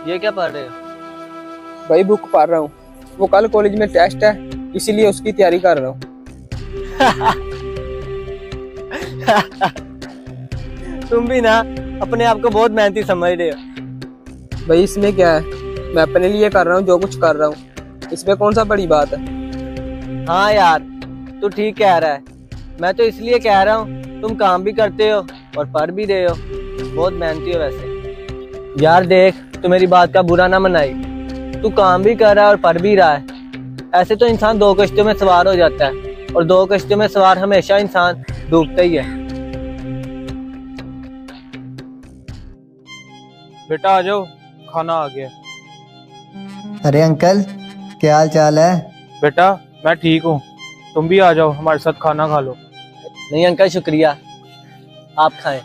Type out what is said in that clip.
ये क्या पढ़ रहे हो? भाई बुक पढ़ रहा हूँ। वो कल कॉलेज में टेस्ट है, इसीलिए उसकी तैयारी कर रहा हूँ। तुम भी ना अपने आप को बहुत मेहनती समझ रहे हो। भाई इसमें क्या है, मैं अपने लिए कर रहा हूँ जो कुछ कर रहा हूँ, इसमें कौन सा बड़ी बात है। हाँ यार, तू ठीक कह रहा है। मैं तो इसलिए कह रहा हूँ, तुम काम भी करते हो और पढ़ भी रहे हो। बहुत मेहनती हो वैसे। यार देख, तू मेरी बात का बुरा ना मनाई। तू काम भी कर रहा है और पढ़ भी रहा है। ऐसे तो इंसान दो कश्तियों में सवार हो जाता है, और दो कश्तियों में सवार हमेशा इंसान डूबता ही है। बेटा आ जाओ, खाना आ गया। अरे अंकल, क्या हाल चाल है? बेटा मैं ठीक हूँ, तुम भी आ जाओ हमारे साथ खाना खा लो। नहीं अंकल, शुक्रिया, आप खाएं।